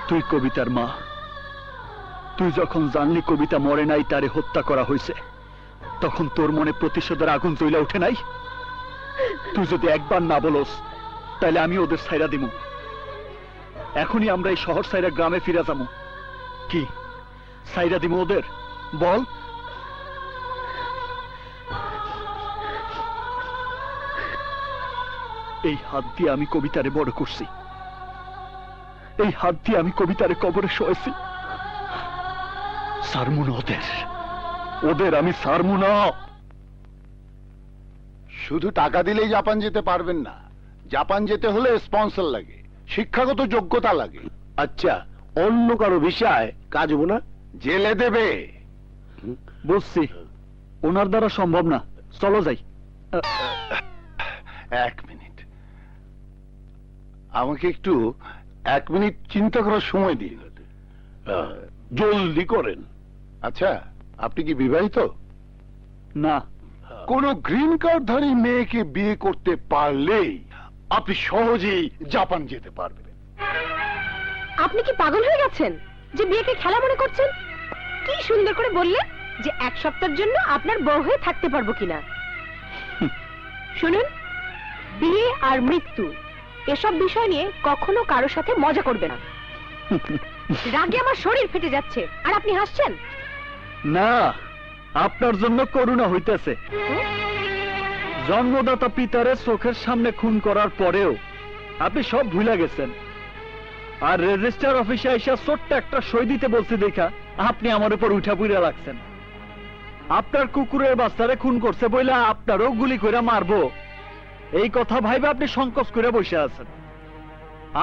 তুই কবিতার মা, তুই যখন জানলি কবিতা মরে নাই, তারে হত্যা করা হয়েছে, তখন তোর মনে প্রতিশোধের আগুন জ্বলে ওঠে নাই? তুই যদি একবার না বলস, তাহলে আমি ওদের ছাইরা দিব। এখনই আমরা এই শহর ছাইরা গ্রামে ফিরে যাবো। কি ছাইরা দিব ওদের? বল। এই হাত দিয়ে আমি কবিতারে বড় করছি, এই হাত দিয়ে আমি কবিতারে কবরে শোয়েছি। সারমু না ওদের, ওদের আমি সারমু না। শুধু টাকা দিলেই জাপান যেতে পারবেন না। জাপান যেতে হলে স্পন্সর লাগে, শিক্ষাগত যোগ্যতা লাগে। আচ্ছা, অন্য কারো বিষয় কাজ হবো না? জেলে দেবে। বুঝছি, ওনার দ্বারা সম্ভব না। চলো যাই। এক মিনিট, আমাকে একটু 1 মিনিট চিন্তা করার সময় দিন। জলদি করেন। আচ্ছা, আপনি কি বিবাহিত? না। কোন গ্রিন কার্ডধারী মেয়েকে বিয়ে করতে পারলেই আপনি সহজেই জাপান যেতে পারবেন। আপনি কি পাগল হয়ে গেছেন যে বিয়েকে খেলা মনে করছেন? কি সুন্দর করে বললেন যে 1 সপ্তাহের জন্য আপনার বউ হয়ে থাকতে পারবো কিনা। শুনুন, বিয়ে আর মৃত্যু এসব বিষয় নিয়ে কখনো কারোর সাথে মজা করবে না। রাগে আমার শরীর ফেটে যাচ্ছে আর আপনি হাসছেন। না, আপনার জন্য করুণা হইতেছে। জন্মদাতা পিতারে চোখের সামনে খুন করার পরেও আপনি সব ভুলে গেছেন, আর রেজিস্ট্রার অফিসে এসে ছোট্ট একটা সই দিতে বলছে দেখা আপনি আমার উপর উঠা পুইরা রাখছেন। আপনার কুকুরের বাচ্চারে খুন করছে বইলা আপনারও গুলি করে মারবো, এই কথা ভাইবে আপনি সংকোচ করে বসে আছেন।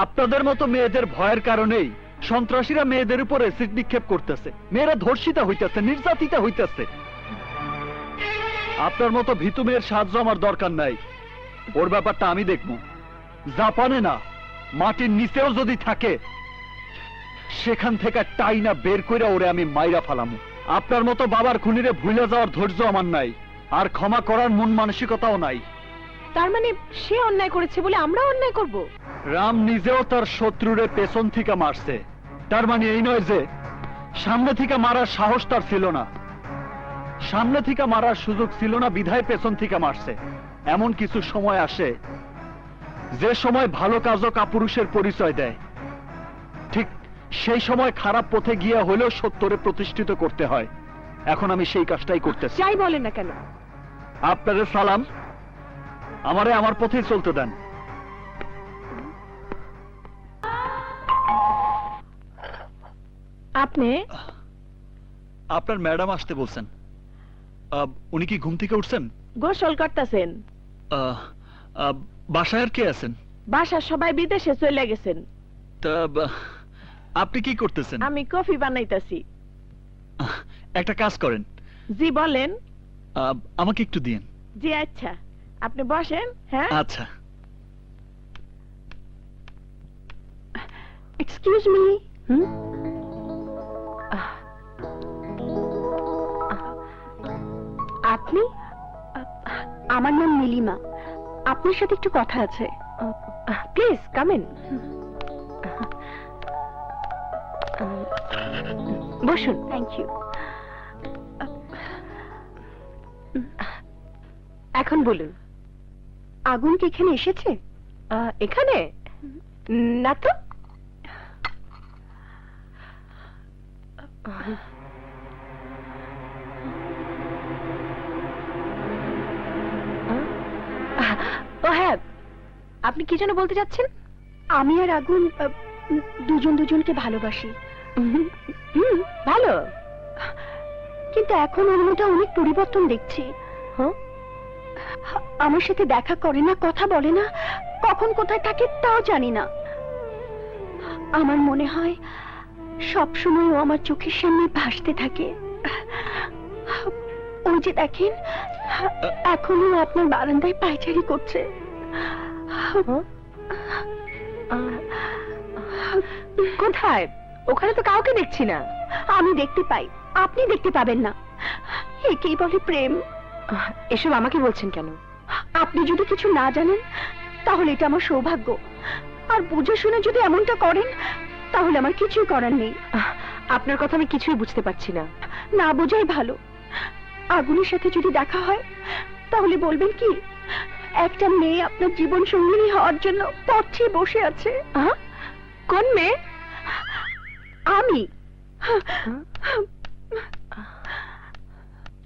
আপনাদের মতো মেয়েদের ভয়ের কারণেই সন্ত্রাসীরা মেয়েদের উপর অ্যাসিড নিক্ষেপ করতেছে, মেয়েরা ধর্ষিতা হইতেছে, নির্যাতিতা হইতেছে। আপনার মতো ভীতু মেয়ের সাহায্য আমার দরকার নাই, ওর ব্যাপারটা আমি দেখবো। জাপানে না, মাটির নিচেও যদি থাকে, সেখান থেকে টাইনা বের করে ওরে আমি মাইরা ফালামু। আপনার মতো বাবার খুনিরে ভুলে যাওয়ার ধৈর্য আমার নাই, আর ক্ষমা করার মন মানসিকতাও নাই। তার মানে সে অন্যায় করেছে বলে আমরা অন্যায় করব? রাম নিজেও তার শত্রুরে পেছন থেকে মারছে, তার মানে এই নয় যে সামনে থেকে মারার সাহস তার ছিল না। সামনে থেকে মারার সুযোগ ছিল না বিধায় পেছন থেকে মারছে। এমন কিছু সময় আসে যে সময় ভালো কাজও কাপুরুষের পরিচয় দেয়, ঠিক সেই সময় খারাপ পথে গিয়া হলেও সত্যরে প্রতিষ্ঠিত করতে হয়। এখন আমি সেই কাজটাই করতেছি। যাই বলেন না কেন, আপনাদের সালাম, আমারে আমার পথেই চলতে দেন। আপনি আপনার ম্যাডাম আসতে বলছেন। উনি কি ঘুম থেকে উঠছেন? গোসল করতেছেন। বাসায় আর কে আছেন? বাসার সবাই বিদেশে চলে গেছেন। তা আপনি কি করতেছেন? আমি কফি বানাইতাছি। একটা কাজ করেন। জি বলেন। আমাকে একটু দিন। জি আচ্ছা, আপনি বসেন। হ্যাঁ আচ্ছা। Excuse me. আপনি? আমার নাম নীলিমা, আপনার সাথে একটু কথা আছে। Please come in. বসুন। Thank you. এখন বলুন, আগুন কি এখানে এসেছে? এখানে না তো। ও হ্যাঁ, আপনি কি যেন বলতে চাচ্ছেন? আমি আর আগুন দুজন দুজনকে ভালোবাসি। ভালো, কিন্তু এখন ওর মধ্যে অনেক পরিবর্তন দেখছি। আমার সাথে দেখা করে না, কথা বলে না, কখন কোথায় থাকে তাও জানি না। আমার মনে হয় সবসময় ও আমার চোখের সামনে ভাসতে থাকে। ওই যে দেখেন, এখনো আপনার বারান্দায় পায়চারি করছে। কোথায়? ওখানে তো কাউকে দেখছি না। আমি দেখতে পাই, আপনি দেখতে পাবেন না। একেই বলে প্রেম। এসব আমাকে বলছেন কেন? আপনি যদি কিছু না জানেন তাহলে এটা আমার সৌভাগ্য, আর বুঝে শুনে যদি এমনটা করেন তাহলে আমার কিছুই করার নেই। আপনার কথা আমি কিছুই বুঝতে পারছি না। না বোঝাই ভালো। আগুনের সাথে যদি দেখা হয় তাহলে বলবেন কি একটা মেয়ে আপনার জীবন সঙ্গিনী হওয়ার জন্য পথে বসে আছে। কোন মেয়ে? আমি।